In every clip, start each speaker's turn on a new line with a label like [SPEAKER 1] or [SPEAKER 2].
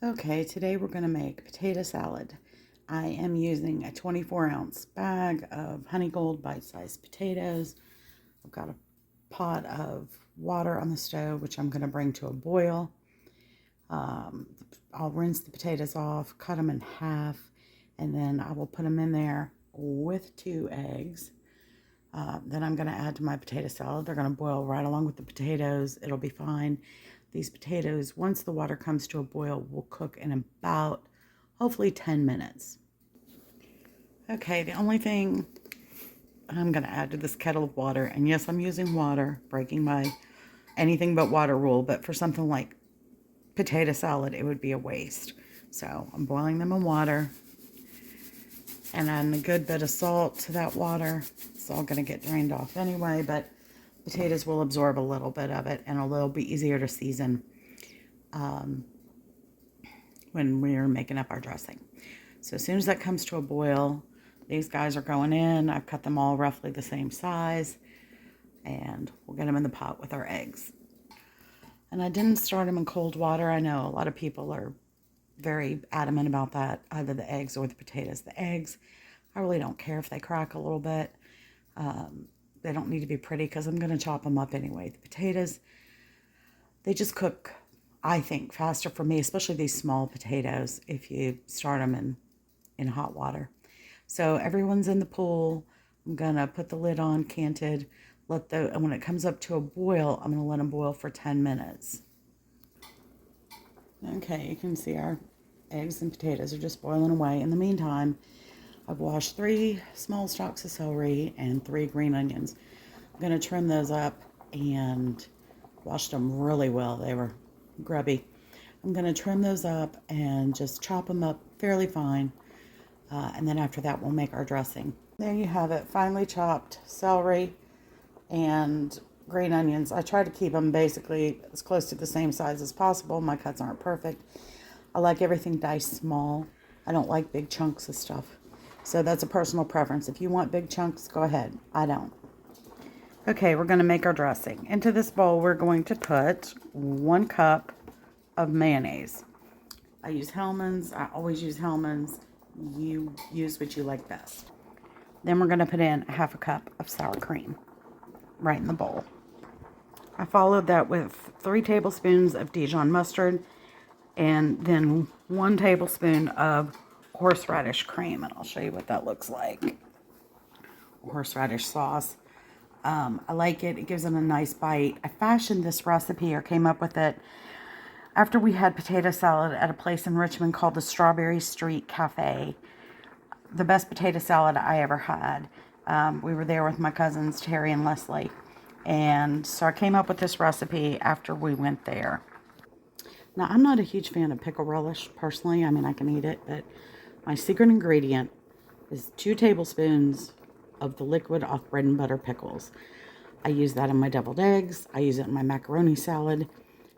[SPEAKER 1] Okay, today we're going to make potato salad. I am using a 24-ounce bag of Honey Gold bite-sized potatoes. I've got a pot of water on the stove, which I'm going to bring to a boil. I'll rinse the potatoes off, cut them in half, and then I will put them in there with 2 eggs. Then I'm going to add to my potato salad. They're going to boil right along with the potatoes. It'll be fine. These potatoes, once the water comes to a boil, will cook in about, hopefully, 10 minutes. Okay, the only thing I'm going to add to this kettle of water, and yes, I'm using water, breaking my anything but water rule, but for something like potato salad, it would be a waste. So I'm boiling them in water, and adding a good bit of salt to that water. It's all going to get drained off anyway, but potatoes will absorb a little bit of it, and a little bit easier to season when we're making up our dressing. So as soon as that comes to a boil, these guys are going in. I've cut them all roughly the same size, and we'll get them in the pot with our eggs. And I didn't start them in cold water. I know a lot of people are very adamant about that, either the eggs or the potatoes. The eggs, I really don't care if they crack a little bit. They don't need to be pretty because I'm going to chop them up anyway. The potatoes, they just cook, I think, faster for me, especially these small potatoes, if you start them in hot water. So everyone's in the pool. I'm going to put the lid on, canted, and when it comes up to a boil, I'm going to let them boil for 10 minutes. Okay, you can see our eggs and potatoes are just boiling away. In the meantime, I've washed 3 small stalks of celery and 3 green onions. I'm going to trim those up and washed them really well. They were grubby. I'm going to trim those up and just chop them up fairly fine. And then after that, we'll make our dressing. There you have it, finely chopped celery and green onions. I try to keep them basically as close to the same size as possible. My cuts aren't perfect. I like everything diced small. I don't like big chunks of stuff. So that's a personal preference. If you want big chunks, go ahead. I don't. Okay, we're going to make our dressing. Into this bowl, we're going to put 1 cup of mayonnaise. I use Hellmann's. I always use Hellmann's. You use what you like best. Then we're going to put in 1/2 cup of sour cream right in the bowl. I followed that with 3 tablespoons of Dijon mustard and then 1 tablespoon of horseradish cream, and I'll show you what that looks like. Horseradish sauce. I like it. It gives it a nice bite. I fashioned this recipe, or came up with it, after we had potato salad at a place in Richmond called the Strawberry Street Cafe. The best potato salad I ever had. We were there with my cousins, Terry and Leslie. And so I came up with this recipe after we went there. Now, I'm not a huge fan of pickle relish, personally. I mean, I can eat it, but my secret ingredient is 2 tablespoons of the liquid off bread and butter pickles. I use that in my deviled eggs. I use it in my macaroni salad.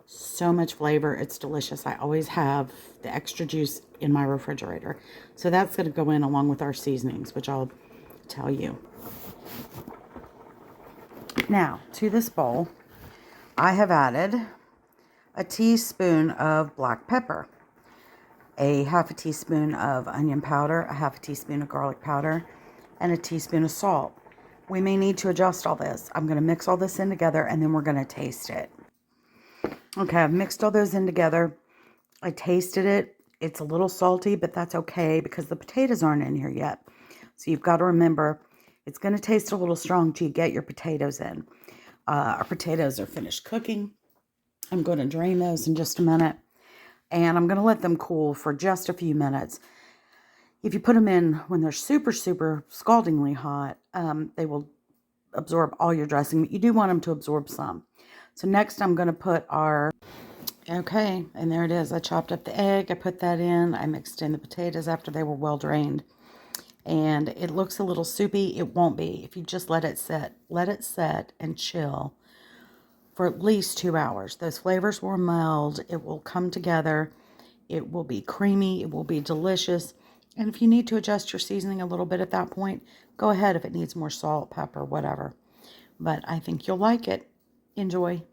[SPEAKER 1] So much flavor. It's delicious. I always have the extra juice in my refrigerator. So that's going to go in along with our seasonings, which I'll tell you. Now, to this bowl, I have added a teaspoon of black pepper, a 1/2 teaspoon of onion powder, a 1/2 teaspoon of garlic powder, and a teaspoon of salt. We may need to adjust all this. I'm going to mix all this in together, and then we're going to taste it. Okay, I've mixed all those in together. I tasted it. It's a little salty, but that's okay because the potatoes aren't in here yet. So you've got to remember, it's going to taste a little strong till you get your potatoes in. Our potatoes are finished cooking. I'm going to drain those in just a minute. And I'm going to let them cool for just a few minutes. If you put them in when they're super, super scaldingly hot, they will absorb all your dressing. But you do want them to absorb some. So next I'm going to put okay, and there it is. I chopped up the egg. I put that in. I mixed in the potatoes after they were well drained. And it looks a little soupy. It won't be if you just let it set. Let it set and chill for at least 2 hours. Those flavors will meld. It will come together. It will be creamy. It will be delicious. And if you need to adjust your seasoning a little bit at that point, go ahead if it needs more salt, pepper, whatever. But I think you'll like it. Enjoy.